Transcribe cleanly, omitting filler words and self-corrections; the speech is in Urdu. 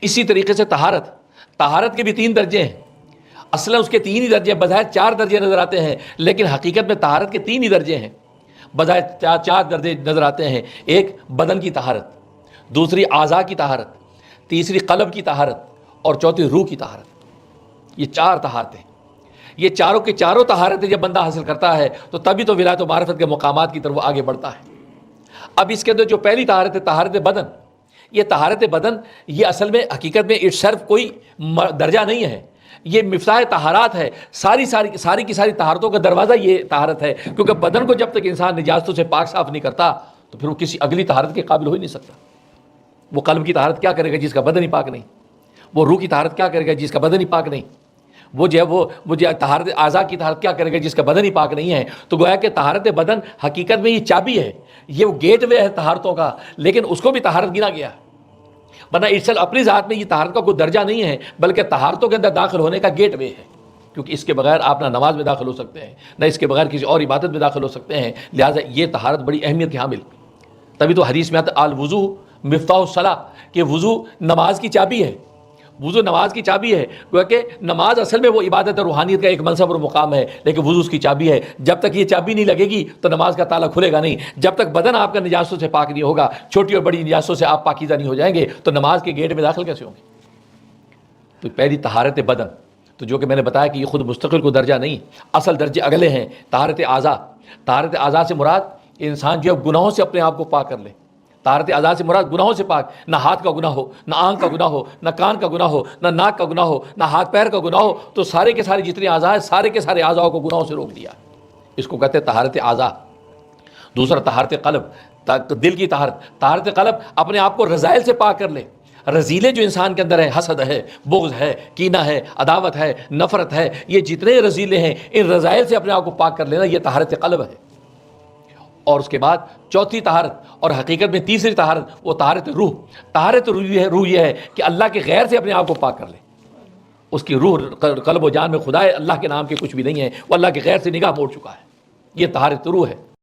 اسی طریقے سے طہارت کے بھی 3 درجے ہیں. اصلا اس کے 3 ہی درجے، بظاہر 4 درجے نظر آتے ہیں، لیکن حقیقت میں طہارت کے 3 ہی درجے ہیں. بظاہر 4 درجے نظر آتے ہیں. ایک بدن کی طہارت، دوسری اعضاء کی طہارت، تیسری قلب کی طہارت، اور چوتھی روح کی طہارت. یہ 4 طہارتیں، یہ چاروں کے چاروں طہارتیں جب بندہ حاصل کرتا ہے تو تبھی تو ولایت و معرفت کے مقامات کی طرف وہ آگے بڑھتا ہے. اب اس کے اندر جو پہلی طہارت ہے طہارت بدن، یہ طہارت بدن یہ اصل میں حقیقت میں صرف کوئی درجہ نہیں ہے، یہ مفتاح طہارات ہے. ساری کی ساری طہارتوں کا دروازہ یہ طہارت ہے، کیونکہ بدن کو جب تک انسان نجاستوں سے پاک صاف نہیں کرتا تو پھر وہ کسی اگلی طہارت کے قابل ہو ہی نہیں سکتا. وہ قلب کی طہارت کیا کرے گا جس کا بدن ہی پاک نہیں؟ وہ روح کی طہارت کیا کرے گا جس کا بدن ہی پاک نہیں؟ وہ طہارت اعضاء کی طہارت کیا کرے گا جس کا بدن ہی پاک نہیں ہے؟ تو گویا کہ طہارت بدن حقیقت میں یہ چابی ہے، یہ وہ گیٹ وے ہے طہارتوں کا، لیکن اس کو بھی طہارت گنا گیا. ورنہ ارسل اپنی ذات میں یہ طہارت کا کوئی درجہ نہیں ہے، بلکہ طہارتوں کے اندر داخل ہونے کا گیٹ وے ہے. کیونکہ اس کے بغیر آپ نہ نماز میں داخل ہو سکتے ہیں، نہ اس کے بغیر کسی اور عبادت میں داخل ہو سکتے ہیں. لہٰذا یہ طہارت بڑی اہمیت کی حامل. تبھی تو حدیث میں آتا الوضو مفتاح الصلاح، کہ وضو نماز کی چابی ہے. وضو نماز کی چابی ہے، کیونکہ نماز اصل میں وہ عبادت اور روحانیت کا ایک منصب اور مقام ہے، لیکن وضو اس کی چابی ہے. جب تک یہ چابی نہیں لگے گی تو نماز کا تالا کھلے گا نہیں. جب تک بدن آپ کا نجاستوں سے پاک نہیں ہوگا، چھوٹی اور بڑی نجاستوں سے آپ پاکیزہ نہیں ہو جائیں گے، تو نماز کے گیٹ میں داخل کیسے ہوں گے؟ تو پہلی طہارت بدن، تو جو کہ میں نے بتایا کہ یہ خود مستقل کو درجہ نہیں، اصل درجے اگلے ہیں. طہارت اعضاء، طہارت اعضاء سے مراد انسان جو گناہوں سے اپنے آپ کو پاک کر لے. طہارت اعضاء سے مراد گناہوں سے پاک، نہ ہاتھ کا گناہ ہو، نہ آنکھ کا گناہ ہو، نہ کان کا گناہ ہو، نہ ناک کا گناہ ہو، نہ ہاتھ پیر کا گناہ ہو. تو سارے کے سارے جتنے اعضاء ہیں، سارے کے سارے اعضاء کو گناہوں سے روک دیا. اس کو کہتے ہیں طہارت اعضاء. دوسرا طہارت قلب، دل کی طہارت قلب اپنے آپ کو رذائل سے پاک کر لے. رذیلے جو انسان کے اندر ہیں، حسد ہے، بغض ہے، کینہ ہے، عداوت ہے، نفرت ہے، یہ جتنے رذیلے ہیں ان رذائل سے اپنے آپ کو پاک کر لینا، یہ طہارت قلب ہے. اور اس کے بعد چوتھی طہارت اور حقیقت میں تیسری طہارت وہ طہارت روح. طہارت روح یہ ہے کہ اللہ کے غیر سے اپنے آپ کو پاک کر لے. اس کی روح قلب و جان میں خدا ہے، اللہ کے نام کے کچھ بھی نہیں ہے، وہ اللہ کے غیر سے نگاہ موڑ چکا ہے. یہ طہارت روح ہے.